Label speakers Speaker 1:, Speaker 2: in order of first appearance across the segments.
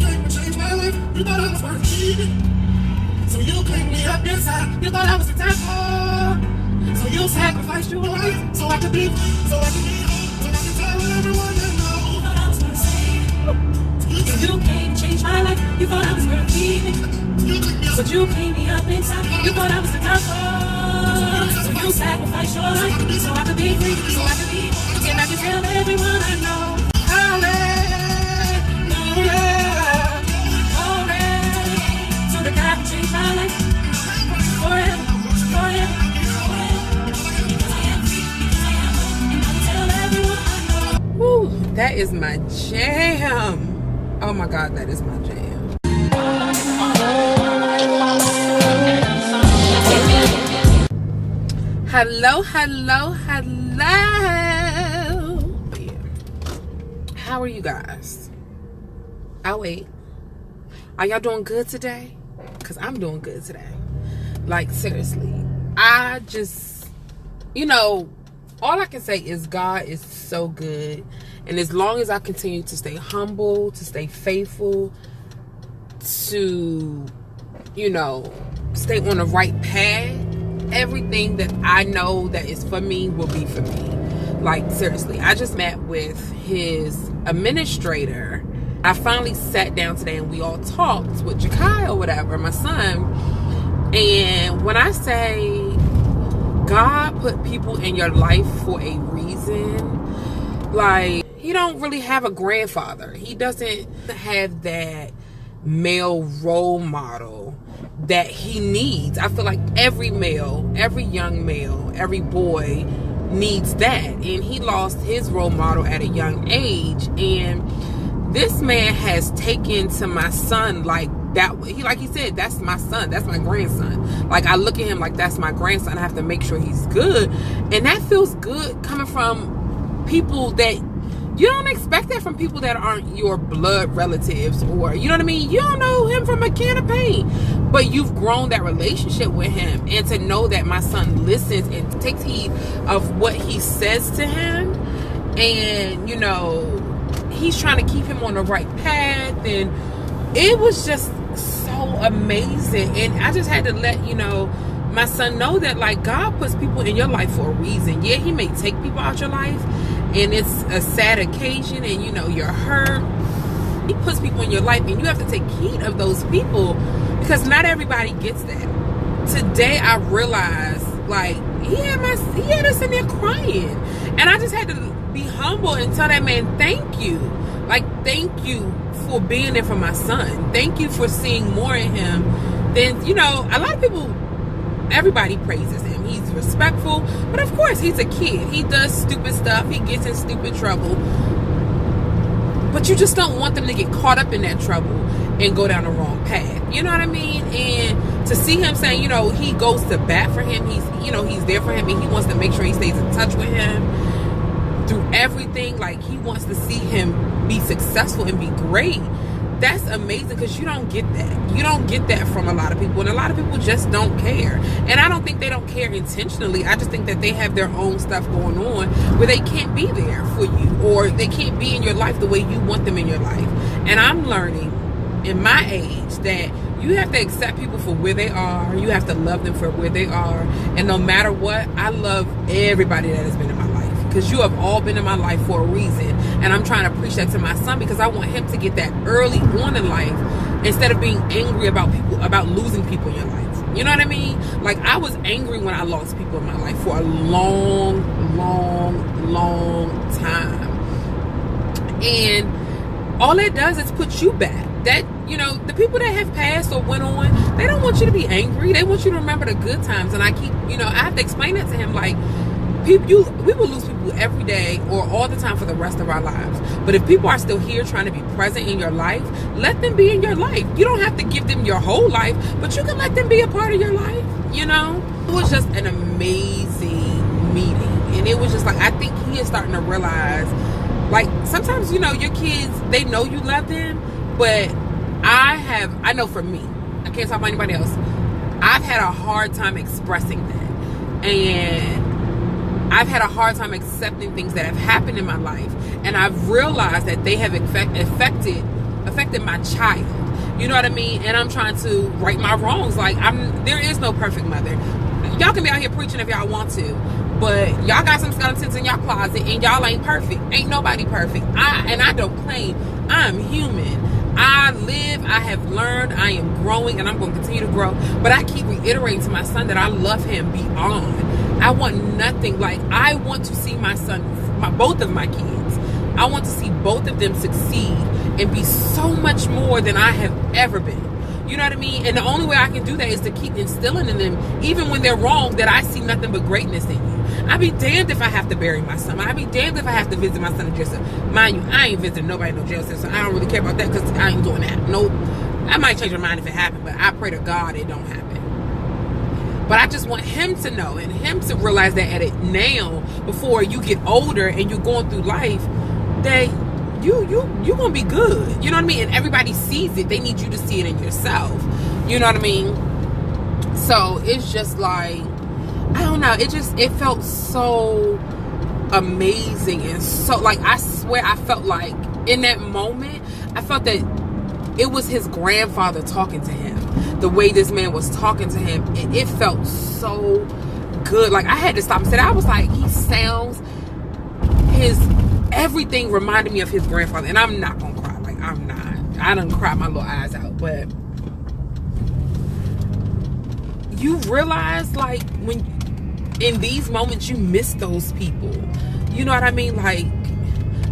Speaker 1: came to change my life. You thought I was worth keeping. So you cleaned me up inside. You thought I was the type of. So you sacrificed your life so I could be free, so I could be home, so I could tell everyone I know. You thought I was worth saving. So you came to change my life. You thought I was worth keeping. But you cleaned me up inside. You thought I was the type of. So you sacrificed your life so I could be free, so I could be home, and I could tell everyone I know.
Speaker 2: Woo, that is my jam. Oh my God, that is my jam. Hello, hello, hello. How are you guys? I'll wait. Are y'all doing good today? Because I'm doing good today. Like, seriously. I just, all I can say is God is so good. And as long as I continue to stay humble, to stay faithful, to, stay on the right path, everything that I know that is for me will be for me. Like, seriously, I just met with his administrator. I finally sat down today and we all talked with Jakai or whatever, my son. And when I say God put people in your life for a reason, like, he don't really have a grandfather. He doesn't have that male role model that he needs. I feel like every male, every young male, every boy needs that. And he lost his role model at a young age. And this man has taken to my son like that. Like he said, that's my son, that's my grandson. Like, I look at him like that's my grandson. I have to make sure he's good. And that feels good coming from people that you don't expect that from people that aren't your blood relatives, or, you know what I mean? You don't know him from a can of paint, but you've grown that relationship with him. And to know that my son listens and takes heed of what he says to him, and, he's trying to keep him on the right path. And it was just so amazing. And I just had to let, my son know that, like, God puts people in your life for a reason. Yeah, he may take people out your life, and it's a sad occasion, and you're hurt. He puts people in your life, and you have to take heed of those people, because not everybody gets that. Today I realized, like, he had us in there crying, and I just had to be humble and tell that man, thank you. Like, thank you for being there for my son. Thank you for seeing more in him than, a lot of people, everybody praises him. He's respectful, but of course he's a kid. He does stupid stuff. He gets in stupid trouble. But you just don't want them to get caught up in that trouble and go down the wrong path. You know what I mean? And to see him saying, he goes to bat for him. He's there for him, and he wants to make sure he stays in touch with him through everything. Like, he wants to see him be successful and be great. That's amazing, because you don't get that. You don't get that from a lot of people, and a lot of people just don't care. And I don't think they don't care intentionally. I just think that they have their own stuff going on where they can't be there for you, or they can't be in your life the way you want them in your life. And I'm learning in my age that you have to accept people for where they are. You have to love them for where they are. And no matter what, I love everybody that has been in my life, because you have all been in my life for a reason. And I'm trying to preach that to my son, because I want him to get that early on in life, instead of being angry about losing people in your life. You know what I mean? Like, I was angry when I lost people in my life for a long time. And all it does is put you back. That, the people that have passed or went on, they don't want you to be angry. They want you to remember the good times. And I keep, I have to explain that to him, like, we will lose people every day or all the time for the rest of our lives. But if people are still here trying to be present in your life, let them be in your life. You don't have to give them your whole life, but you can let them be a part of your life. It was just an amazing meeting. And it was just like, I think he is starting to realize, like, sometimes, your kids, they know you love them, but I know for me, I can't talk about anybody else, I've had a hard time expressing that. And I've had a hard time accepting things that have happened in my life. And I've realized that they have affected affected my child. You know what I mean? And I'm trying to right my wrongs. Like, there is no perfect mother. Y'all can be out here preaching if y'all want to, but y'all got some skeletons in y'all closet, and y'all ain't perfect. Ain't nobody perfect. I don't claim I'm human. I live, I have learned, I am growing, and I'm going to continue to grow. But I keep reiterating to my son that I love him beyond. I want nothing. Like, I want to see my son, both of my kids, I want to see both of them succeed and be so much more than I have ever been. You know what I mean? And the only way I can do that is to keep instilling in them, even when they're wrong, that I see nothing but greatness in you. I'd be damned if I have to bury my son. I'd be damned if I have to visit my son in jail cell. Mind you, I ain't visiting nobody in no jail cell, so I don't really care about that because I ain't doing that. Nope. I might change my mind if it happened, but I pray to God it don't happen. But I just want him to know and him to realize that at it now, before you get older and you're going through life, that you gonna be good. You know what I mean? And everybody sees it. They need you to see it in yourself. You know what I mean? So it's just like, I don't know. It felt so amazing. And so, like, I swear I felt like in that moment, I felt that it was his grandfather talking to him. The way this man was talking to him, it felt so good. Like, I had to stop and say that. I was like, he sounds, everything reminded me of his grandfather. And I'm not gonna cry. Like, I'm not. I done cried my little eyes out. But you realize, like, when in these moments you miss those people. You know what I mean? Like,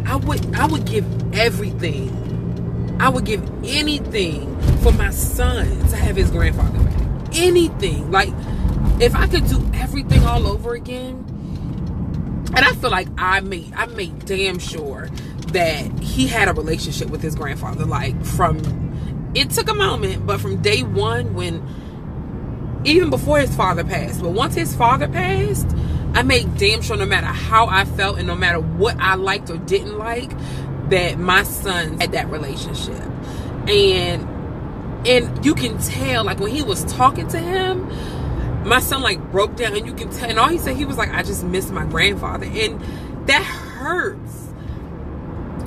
Speaker 2: I would give everything. I would give anything for my son to have his grandfather back. Anything. Like, if I could do everything all over again. And I feel like I made damn sure that he had a relationship with his grandfather. Like, it took a moment, but from day one, even before his father passed. But once his father passed, I made damn sure no matter how I felt and no matter what I liked or didn't like, that my son had that relationship. And you can tell, like, when he was talking to him, my son, like, broke down, and you can tell, and all he said, he was like, I just miss my grandfather. And that hurts.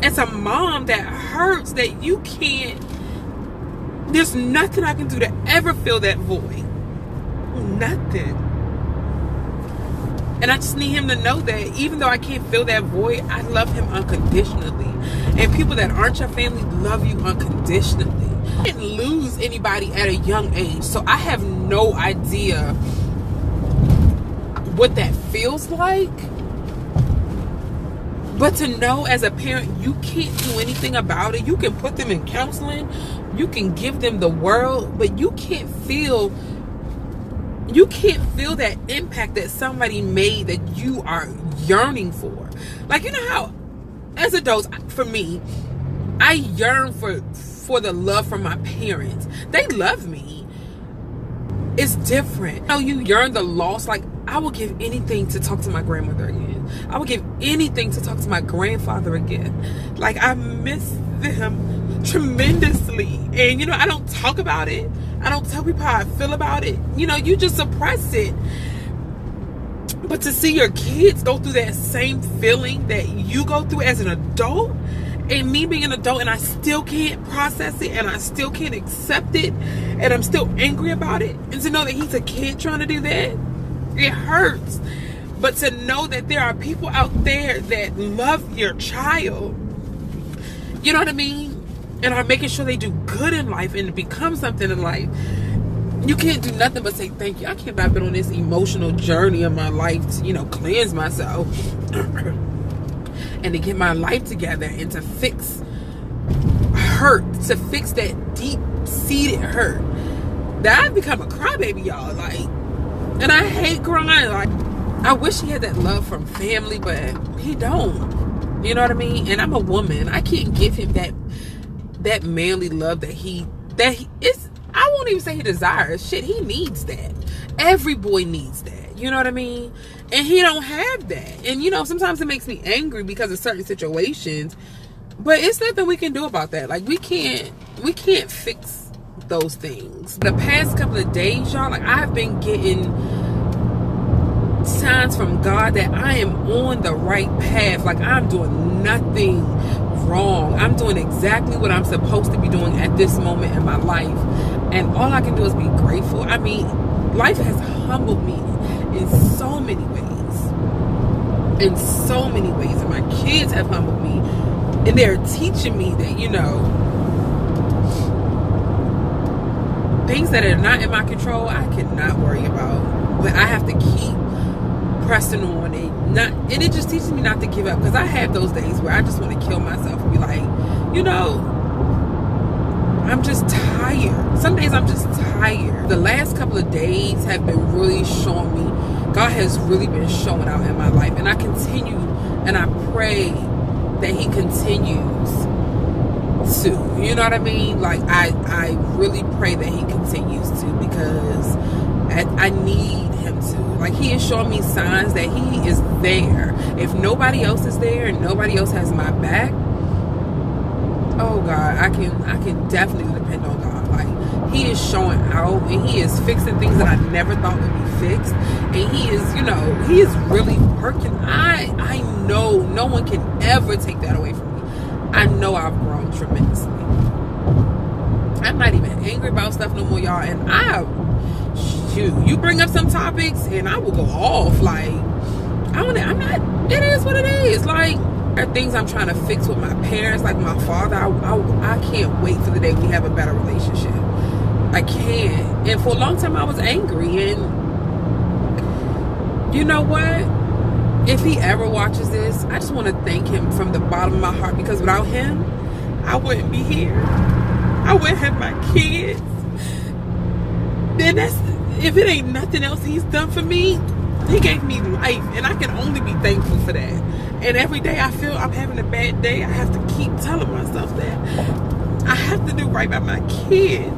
Speaker 2: As a mom, that hurts that you can't, there's nothing I can do to ever fill that void. Nothing. And I just need him to know that even though I can't fill that void, I love him unconditionally. And people that aren't your family love you unconditionally. I didn't lose anybody at a young age, so I have no idea what that feels like. But to know as a parent, you can't do anything about it. You can put them in counseling, you can give them the world, but you can't feel that impact that somebody made that you are yearning for. Like, you know how as adults, for me, I yearn for the love from my parents. They love me. It's different. You know, you yearn the loss. Like, I would give anything to talk to my grandmother again. I would give anything to talk to my grandfather again. Like, I miss them tremendously. And, you know, I don't talk about it. I don't tell people how I feel about it. You know, you just suppress it. But to see your kids go through that same feeling that you go through as an adult, and me being an adult, and I still can't process it, and I still can't accept it, and I'm still angry about it, and to know that he's a kid trying to do that, it hurts. But to know that there are people out there that love your child, you know what I mean, and are making sure they do good in life and become something in life, you can't do nothing but say thank you. I can't have been on this emotional journey of my life to, you know, cleanse myself and to get my life together and to fix hurt, to fix that deep-seated hurt. That I've become a crybaby, y'all. Like, and I hate crying. Like, I wish he had that love from family, but he don't. You know what I mean? And I'm a woman. I can't give him that manly love that he is. I won't even say he desires. Shit, he needs that. Every boy needs that. You know what I mean? And he don't have that. And, you know, sometimes it makes me angry because of certain situations. But it's nothing we can do about that. Like, we can't fix those things. The past couple of days, y'all, like, I've been getting signs from God that I am on the right path. Like, I'm doing nothing wrong. I'm doing exactly what I'm supposed to be doing at this moment in my life. And all I can do is be grateful. I mean, life has humbled me in so many ways. In so many ways. And my kids have humbled me. And they're teaching me that, you know, things that are not in my control, I cannot worry about. But I have to keep pressing on and it just teaches me not to give up, because I have those days where I just want to kill myself and be like, you know, I'm just tired. Some days I'm just tired. The last couple of days have been really showing me, God has really been showing out in my life, and I continue and I pray that he continues to, you know what I mean? Like I really pray that he continues to, because I need him to. Like, he is showing me signs that he is there. If nobody else is there and nobody else has my back, oh God, I can definitely depend on God. Like, he is showing out, and he is fixing things that I never thought would be fixed, and he is, you know, he is really working. I know no one can ever take that away from me. I know I've grown tremendously. I'm not even angry about stuff no more, y'all. And you bring up some topics and I will go off. Like, I'm not, it is what it is. Like, there are things I'm trying to fix with my parents, like my father. I can't wait for the day we have a better relationship. I can't. And for a long time I was angry, and you know what? If he ever watches this, I just want to thank him from the bottom of my heart, because without him, I wouldn't be here. I wouldn't have my kids. Then if it ain't nothing else he's done for me, he gave me life, and I can only be thankful for that. And every day I feel I'm having a bad day, I have to keep telling myself that I have to do right by my kids.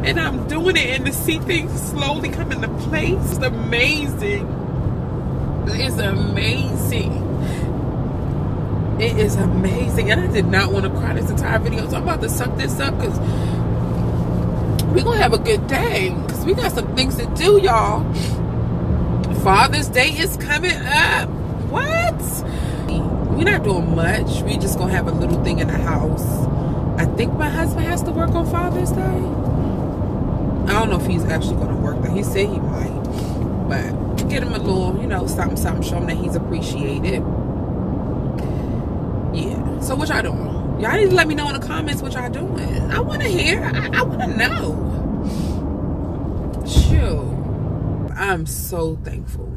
Speaker 2: And I'm doing it, and to see things slowly come into place is amazing. It's amazing. It is amazing. And I did not want to cry this entire video, so I'm about to suck this up, because we're going to have a good day, because we got some things to do, y'all. Father's Day is coming up. What? We're not doing much. We just going to have a little thing in the house. I think my husband has to work on Father's Day. I don't know if he's actually going to work, but he said he might. But get him a little, you know, something, show him that he's appreciated. Yeah. So what y'all doing? Y'all need to let me know in the comments what y'all doing. I want to hear. I want to know. Shoot. I'm so thankful.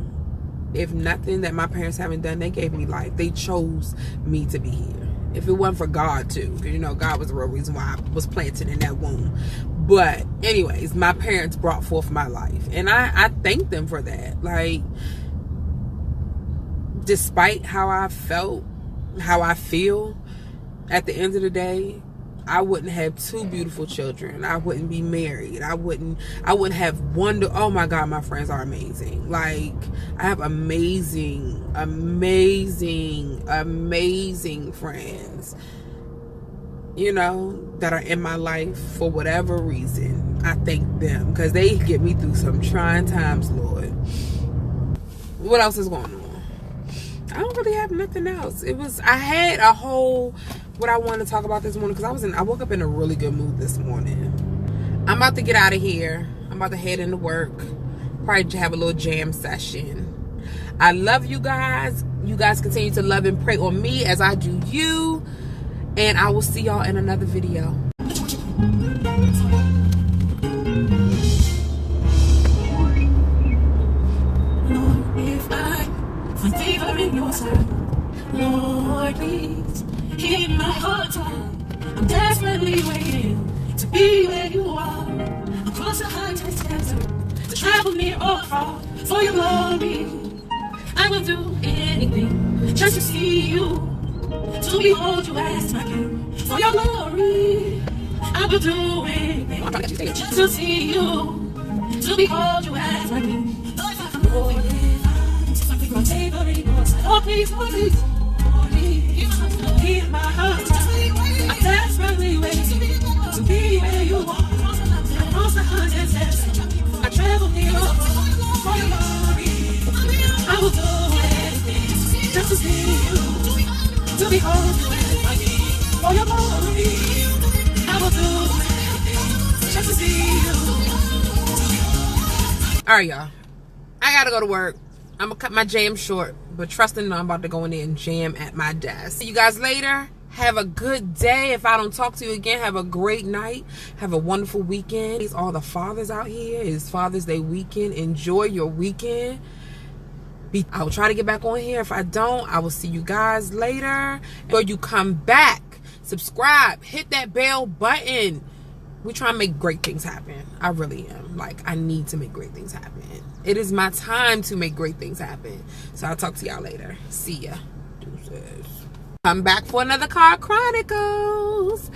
Speaker 2: If nothing that my parents haven't done, they gave me life. They chose me to be here. If it wasn't for God too, because you know God was the real reason why I was planted in that womb. But anyways, my parents brought forth my life, and I thank them for that. Like, despite how I felt, how I feel, at the end of the day, I wouldn't have two beautiful children. I wouldn't be married. I wouldn't have wonder. Oh my God, my friends are amazing. Like, I have amazing friends, you know, that are in my life for whatever reason. I thank them, because they get me through some trying times, Lord. What else is going on? I don't really have nothing else. I had a whole, what I wanted to talk about this morning, because I woke up in a really good mood this morning. I'm about to get out of here. I'm about to head into work. Probably have a little jam session. I love you guys. You guys continue to love and pray on me as I do you. And I will see y'all in another video.
Speaker 1: Lord, if I find favor in your sight, Lord, please hear my heart cry. I'm desperately waiting to be where you are. Across the hottest desert, to travel near or far for your glory. I will do anything just to see you, to behold you as my king. For your glory, I will do anything just to see you, to behold you as my king. Lord, if I find favor in your sight, oh please, oh please, oh please, hear my heart. I'm desperately waiting to be where you are. Across the hundreds desert, I travel near or far for your glory. I will do anything just to see you, to behold you in my need. For your glory, I will do anything just to see you.
Speaker 2: All right, y'all. I gotta go to work. I'm gonna cut my jam short, but trust and know I'm about to go in there and jam at my desk. See you guys later. Have a good day. If I don't talk to you again, have a great night. Have a wonderful weekend. It's all the fathers out here. It's Father's Day weekend. Enjoy your weekend. I will try to get back on here. If I don't, I will see you guys later. Or you come back, subscribe, hit that bell button. We try to make great things happen. I really am. Like, I need to make great things happen. It is my time to make great things happen. So I'll talk to y'all later. See ya. Deuces. Come back for another Kar Chronicles.